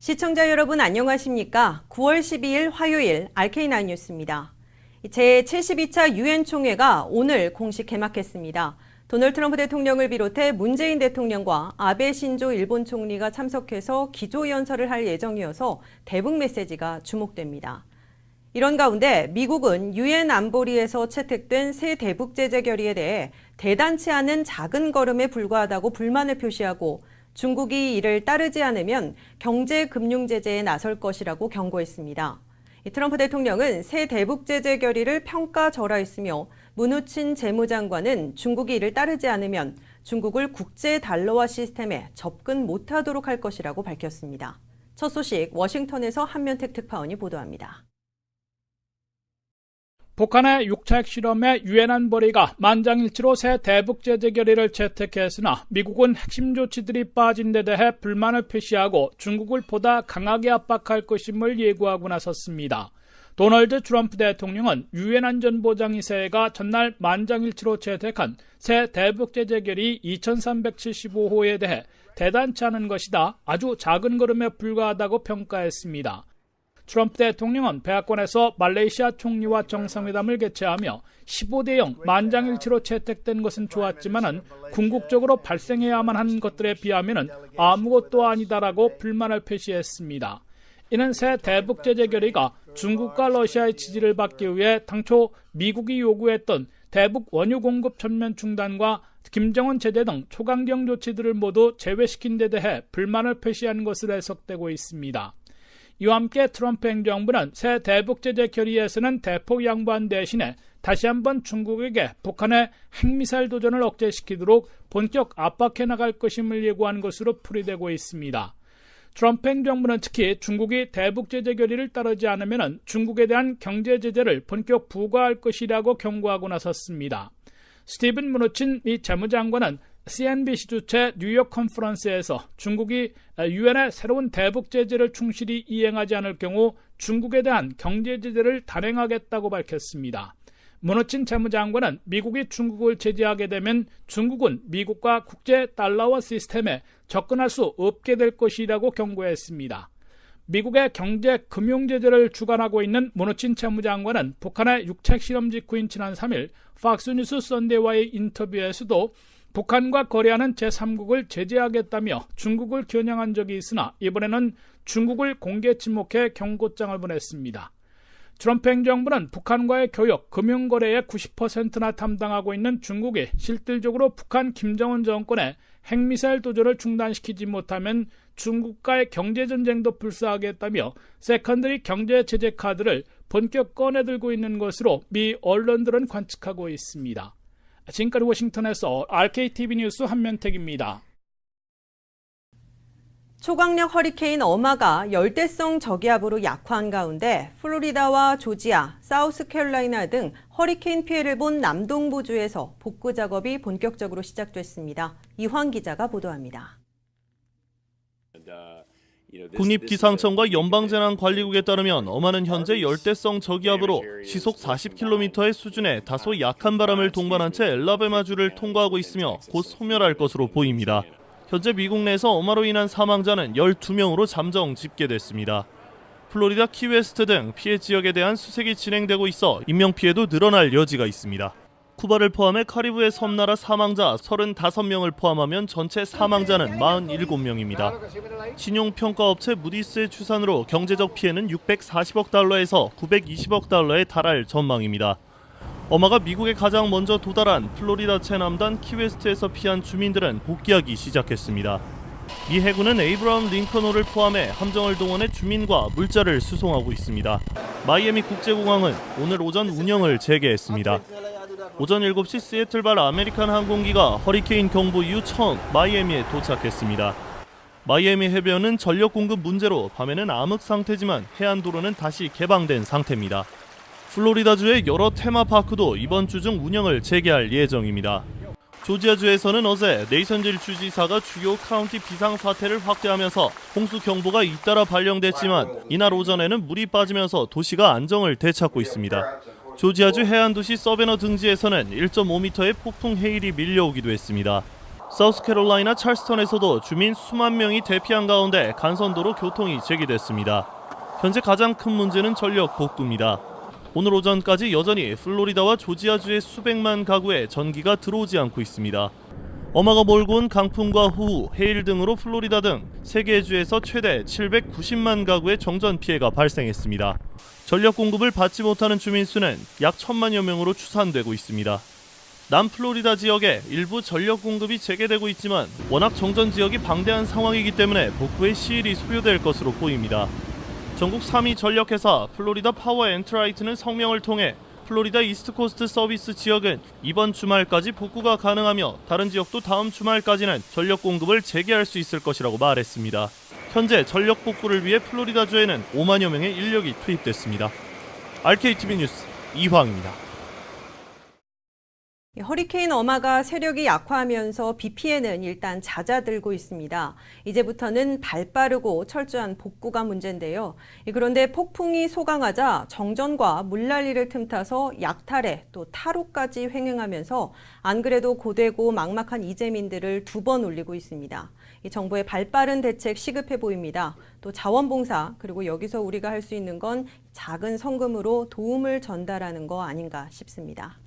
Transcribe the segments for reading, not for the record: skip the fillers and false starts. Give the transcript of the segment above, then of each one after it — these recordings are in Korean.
시청자 여러분 안녕하십니까? 9월 12일 화요일 RK9 뉴스입니다. 제72차 유엔 총회가 오늘 공식 개막했습니다. 도널드 트럼프 대통령을 비롯해 문재인 대통령과 아베 신조 일본 총리가 참석해서 기조연설을 할 예정이어서 대북 메시지가 주목됩니다. 이런 가운데 미국은 유엔 안보리에서 채택된 새 대북 제재 결의에 대해 대단치 않은 작은 걸음에 불과하다고 불만을 표시하고 중국이 이를 따르지 않으면 경제 금융 제재에 나설 것이라고 경고했습니다. 트럼프 대통령은 새 대북 제재 결의를 평가절하했으며 문우친 재무장관은 중국이 이를 따르지 않으면 중국을 국제 달러화 시스템에 접근 못하도록 할 것이라고 밝혔습니다. 첫 소식 워싱턴에서 한면택 특파원이 보도합니다. 북한의 6차 핵실험에 유엔 안보리가 만장일치로 새 대북 제재 결의를 채택했으나 미국은 핵심 조치들이 빠진 데 대해 불만을 표시하고 중국을 보다 강하게 압박할 것임을 예고하고 나섰습니다. 도널드 트럼프 대통령은 유엔 안전보장이사회가 전날 만장일치로 채택한 새 대북 제재 결의 2375호에 대해 대단치 않은 것이다, 아주 작은 걸음에 불과하다고 평가했습니다. 트럼프 대통령은 백악관에서 말레이시아 총리와 정상회담을 개최하며 15대 0 만장일치로 채택된 것은 좋았지만은 궁극적으로 발생해야만 하는 것들에 비하면은 아무것도 아니다라고 불만을 표시했습니다. 이는 새 대북 제재 결의가 중국과 러시아의 지지를 받기 위해 당초 미국이 요구했던 대북 원유 공급 전면 중단과 김정은 제재 등 초강경 조치들을 모두 제외시킨 데 대해 불만을 표시한 것으로 해석되고 있습니다. 이와 함께 트럼프 행정부는 새 대북 제재 결의에서는 대폭 양보한 대신에 다시 한번 중국에게 북한의 핵미사일 도전을 억제시키도록 본격 압박해 나갈 것임을 예고한 것으로 풀이되고 있습니다. 트럼프 행정부는 특히 중국이 대북 제재 결의를 따르지 않으면 중국에 대한 경제 제재를 본격 부과할 것이라고 경고하고 나섰습니다. 스티븐 무누친 미 재무장관은 CNBC 주최 뉴욕 컨퍼런스에서 중국이 유엔의 새로운 대북 제재를 충실히 이행하지 않을 경우 중국에 대한 경제 제재를 단행하겠다고 밝혔습니다. 무누친 재무장관은 미국이 중국을 제재하게 되면 중국은 미국과 국제 달러화 시스템에 접근할 수 없게 될 것이라고 경고했습니다. 미국의 경제 금융 제재를 주관하고 있는 무누친 재무장관은 북한의 6차 핵실험 직후인 지난 3일 팍스뉴스 선데이와의 인터뷰에서도 북한과 거래하는 제3국을 제재하겠다며 중국을 겨냥한 적이 있으나 이번에는 중국을 공개 지목해 경고장을 보냈습니다. 트럼프 행정부는 북한과의 교역, 금융거래의 90%나 담당하고 있는 중국이 실질적으로 북한 김정은 정권의 핵미사일 도전을 중단시키지 못하면 중국과의 경제전쟁도 불사하겠다며 세컨더리 경제 제재 카드를 본격 꺼내들고 있는 것으로 미 언론들은 관측하고 있습니다. 지금까지 워싱턴에서 RKTV 뉴스 한면택입니다. 초강력 허리케인 어마가 열대성 저기압으로 약화한 가운데 플로리다와 조지아, 사우스캐롤라이나 등 허리케인 피해를 본 남동부주에서 복구 작업이 본격적으로 시작됐습니다. 이황 기자가 보도합니다. 국립기상청과 연방재난관리국에 따르면 어마는 현재 열대성 저기압으로 시속 40km의 수준의 다소 약한 바람을 동반한 채 엘라베마주를 통과하고 있으며 곧 소멸할 것으로 보입니다. 현재 미국 내에서 어마로 인한 사망자는 12명으로 잠정 집계됐습니다. 플로리다 키웨스트 등 피해 지역에 대한 수색이 진행되고 있어 인명피해도 늘어날 여지가 있습니다. 쿠바를 포함해 카리브해 섬나라 사망자 35명을 포함하면 전체 사망자는 47명입니다. 신용평가업체 무디스의 추산으로 경제적 피해는 640억 달러에서 920억 달러에 달할 전망입니다. 어마가 미국에 가장 먼저 도달한 플로리다 최남단 키웨스트에서 피한 주민들은 복귀하기 시작했습니다. 미 해군은 에이브라함 링컨호를 포함해 함정을 동원해 주민과 물자를 수송하고 있습니다. 마이애미 국제공항은 오늘 오전 운영을 재개했습니다. 오전 7시 시애틀발 아메리칸 항공기가 허리케인 경보 이후 처음 마이애미에 도착했습니다. 마이애미 해변은 전력 공급 문제로 밤에는 암흑 상태지만 해안도로는 다시 개방된 상태입니다. 플로리다주의 여러 테마파크도 이번 주 중 운영을 재개할 예정입니다. 조지아주에서는 어제 네이선질 주지사가 주요 카운티 비상사태를 확대하면서 홍수경보가 잇따라 발령됐지만 이날 오전에는 물이 빠지면서 도시가 안정을 되찾고 있습니다. 조지아주 해안도시 서베너 등지에서는 1.5m의 폭풍 해일이 밀려오기도 했습니다. 사우스캐롤라이나 찰스턴에서도 주민 수만 명이 대피한 가운데 간선도로 교통이 재개됐습니다. 현재 가장 큰 문제는 전력 복구입니다. 오늘 오전까지 여전히 플로리다와 조지아주의 수백만 가구에 전기가 들어오지 않고 있습니다. 어마가 몰고 온 강풍과 호우, 해일 등으로 플로리다 등 3개의 주에서 최대 790만 가구의 정전 피해가 발생했습니다. 전력 공급을 받지 못하는 주민 수는 약 1,000만여 명으로 추산되고 있습니다. 남플로리다 지역에 일부 전력 공급이 재개되고 있지만 워낙 정전 지역이 방대한 상황이기 때문에 복구에 시일이 소요될 것으로 보입니다. 전국 3위 전력회사 플로리다 파워 엔트라이트는 성명을 통해 플로리다 이스트코스트 서비스 지역은 이번 주말까지 복구가 가능하며 다른 지역도 다음 주말까지는 전력 공급을 재개할 수 있을 것이라고 말했습니다. 현재 전력 복구를 위해 플로리다주에는 5만여 명의 인력이 투입됐습니다. RKTV 뉴스 이황입니다. 허리케인 어마가 세력이 약화하면서 비 피해는 일단 잦아들고 있습니다. 이제부터는 발빠르고 철저한 복구가 문제인데요. 그런데 폭풍이 소강하자 정전과 물난리를 틈타서 약탈에 또 탈옥까지 횡행하면서 안 그래도 고되고 막막한 이재민들을 2번 울리고 있습니다. 정부의 발빠른 대책 시급해 보입니다. 또 자원봉사 그리고 여기서 우리가 할 수 있는 건 작은 성금으로 도움을 전달하는 거 아닌가 싶습니다.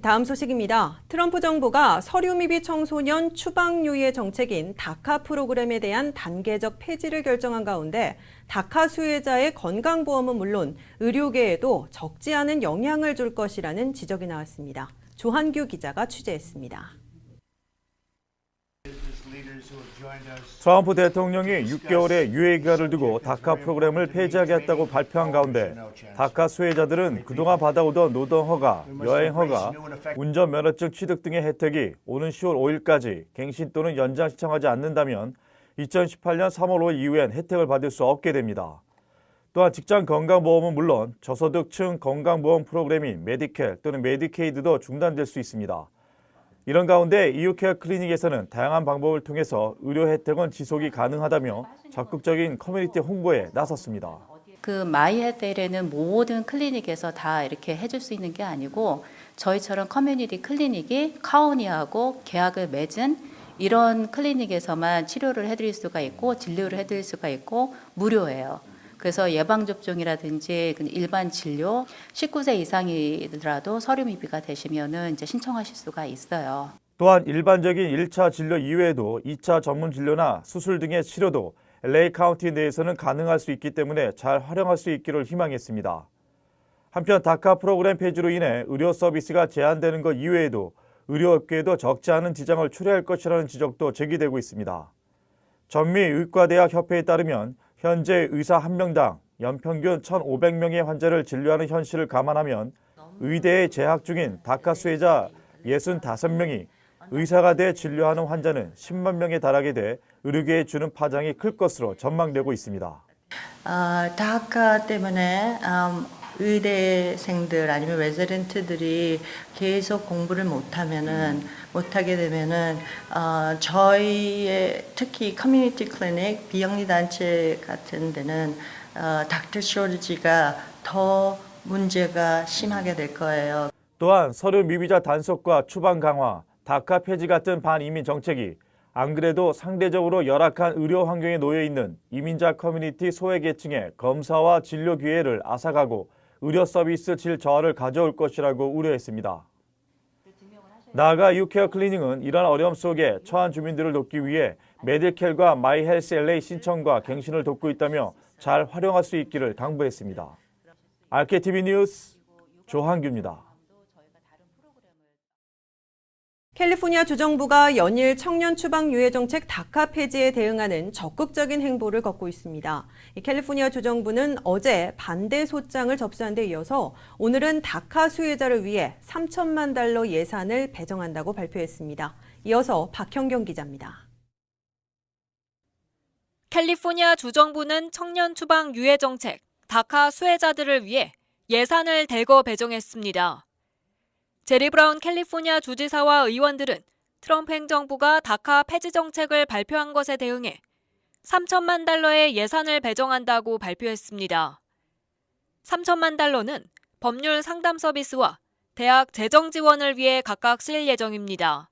다음 소식입니다. 트럼프 정부가 서류 미비 청소년 추방 유예 정책인 다카 프로그램에 대한 단계적 폐지를 결정한 가운데 다카 수혜자의 건강보험은 물론 의료계에도 적지 않은 영향을 줄 것이라는 지적이 나왔습니다. 조한규 기자가 취재했습니다. 트럼프 대통령이 6개월의 유예 기간을 두고 다카 프로그램을 폐지하겠다고 발표한 가운데 다카 수혜자들은 그동안 받아오던 노동 허가, 여행 허가, 운전 면허증 취득 등의 혜택이 오는 10월 5일까지 갱신 또는 연장 신청하지 않는다면 2018년 3월 5일 이후엔 혜택을 받을 수 없게 됩니다. 또한 직장 건강보험은 물론 저소득층 건강보험 프로그램인 메디켈 또는 메디케이드도 중단될 수 있습니다. 이런 가운데 이유케어 클리닉에서는 다양한 방법을 통해서 의료 혜택은 지속이 가능하다며 적극적인 커뮤니티 홍보에 나섰습니다. 그 마이헬스에는 모든 클리닉에서 다 이렇게 해줄 수 있는 게 아니고 저희처럼 커뮤니티 클리닉이 카운티하고 계약을 맺은 이런 클리닉에서만 치료를 해드릴 수가 있고 진료를 해드릴 수가 있고 무료예요. 그래서 예방접종이라든지 일반 진료 19세 이상이더라도 서류 미비가 되시면은 이제 신청하실 수가 있어요. 또한 일반적인 1차 진료 이외에도 2차 전문 진료나 수술 등의 치료도 LA 카운티 내에서는 가능할 수 있기 때문에 잘 활용할 수 있기를 희망했습니다. 한편 다카 프로그램 폐지로 인해 의료 서비스가 제한되는 것 이외에도 의료업계에도 적지 않은 지장을 초래할 것이라는 지적도 제기되고 있습니다. 전미의과대학협회에 따르면 현재 의사 1명당 연평균 1,500명의 환자를 진료하는 현실을 감안하면 의대에 재학 중인 다카 수혜자 65명이 의사가 돼 진료하는 환자는 10만 명에 달하게 돼 의료계에 주는 파장이 클 것으로 전망되고 있습니다. 다카 때문에 의대생들 아니면 레지던트들이 계속 공부를 못하게 되면은 저희의 특히 커뮤니티 클리닉, 비영리 단체 같은 데는 닥터 쇼리지가 더 문제가 심하게 될 거예요. 또한 서류 미비자 단속과 추방 강화, 다카 폐지 같은 반이민 정책이 안 그래도 상대적으로 열악한 의료 환경에 놓여 있는 이민자 커뮤니티 소외계층의 검사와 진료 기회를 앗아가고 의료 서비스 질 저하를 가져올 것이라고 우려했습니다. 나아가 이유케어 클리닉은 이런 어려움 속에 처한 주민들을 돕기 위해 메디켈과 마이헬스 LA 신청과 갱신을 돕고 있다며 잘 활용할 수 있기를 당부했습니다. RKTV 뉴스 조한규입니다. 캘리포니아 주정부가 연일 청년 추방 유예 정책 다카 폐지에 대응하는 적극적인 행보를 걷고 있습니다. 캘리포니아 주정부는 어제 반대 소장을 접수한 데 이어서 오늘은 다카 수혜자를 위해 3천만 달러 예산을 배정한다고 발표했습니다. 이어서 박현경 기자입니다. 캘리포니아 주정부는 청년 추방 유예 정책 다카 수혜자들을 위해 예산을 대거 배정했습니다. 제리 브라운 캘리포니아 주지사와 의원들은 트럼프 행정부가 다카 폐지 정책을 발표한 것에 대응해 3천만 달러의 예산을 배정한다고 발표했습니다. 3천만 달러는 법률 상담 서비스와 대학 재정 지원을 위해 각각 쓰일 예정입니다.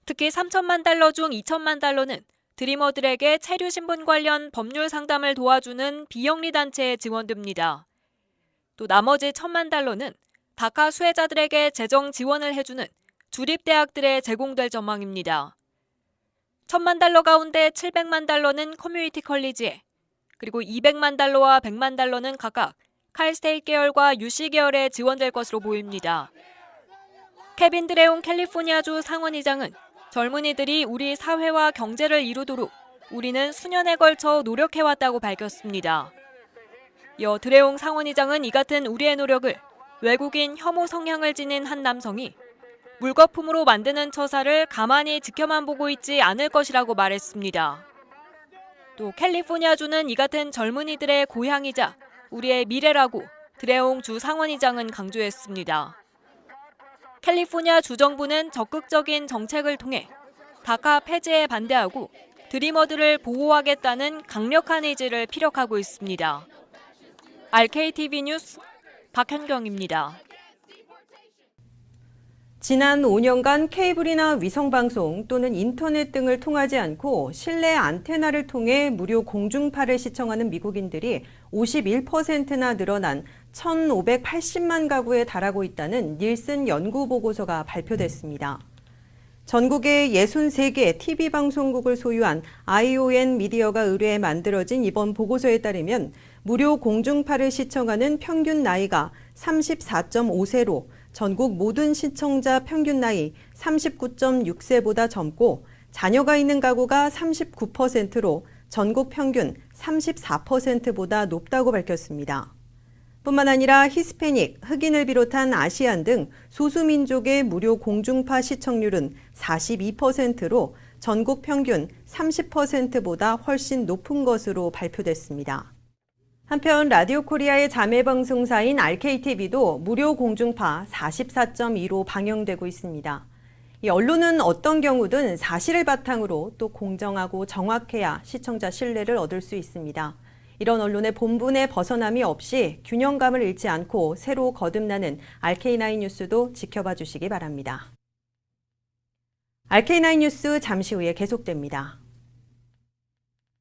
특히 3천만 달러 중 2천만 달러는 드리머들에게 체류 신분 관련 법률 상담을 도와주는 비영리 단체에 지원됩니다. 또 나머지 1천만 달러는 다카 수혜자들에게 재정 지원을 해주는 주립대학들에 제공될 전망입니다. 1천만 달러 가운데 700만 달러는 커뮤니티 컬리지에, 그리고 200만 달러와 100만 달러는 각각 칼스테이트 계열과 UC 계열에 지원될 것으로 보입니다. 케빈 드레옹 캘리포니아주 상원의장은 젊은이들이 우리 사회와 경제를 이루도록 우리는 수년에 걸쳐 노력해왔다고 밝혔습니다. 이어 드레옹 상원의장은 이 같은 우리의 노력을 외국인 혐오 성향을 지닌 한 남성이 물거품으로 만드는 처사를 가만히 지켜만 보고 있지 않을 것이라고 말했습니다. 또 캘리포니아주는 이 같은 젊은이들의 고향이자 우리의 미래라고 드레옹 주 상원의장은 강조했습니다. 캘리포니아 주정부는 적극적인 정책을 통해 다카 폐지에 반대하고 드리머들을 보호하겠다는 강력한 의지를 피력하고 있습니다. RKTV 뉴스 박현경입니다. 지난 5년간 케이블이나 위성방송 또는 인터넷 등을 통하지 않고 실내 안테나를 통해 무료 공중파를 시청하는 미국인들이 51%나 늘어난 1,580만 가구에 달하고 있다는 닐슨 연구 보고서가 발표됐습니다. 전국의 63개 TV 방송국을 소유한 ION 미디어가 의뢰해 만들어진 이번 보고서에 따르면 무료 공중파를 시청하는 평균 나이가 34.5세로 전국 모든 시청자 평균 나이 39.6세보다 젊고 자녀가 있는 가구가 39%로 전국 평균 34%보다 높다고 밝혔습니다. 뿐만 아니라 히스패닉, 흑인을 비롯한 아시안 등 소수민족의 무료 공중파 시청률은 42%로 전국 평균 30%보다 훨씬 높은 것으로 발표됐습니다. 한편 라디오 코리아의 자매 방송사인 RKTV도 무료 공중파 44.2로 방영되고 있습니다. 이 언론은 어떤 경우든 사실을 바탕으로 또 공정하고 정확해야 시청자 신뢰를 얻을 수 있습니다. 이런 언론의 본분에 벗어남이 없이 균형감을 잃지 않고 새로 거듭나는 RK9 뉴스도 지켜봐 주시기 바랍니다. RK9 뉴스 잠시 후에 계속됩니다.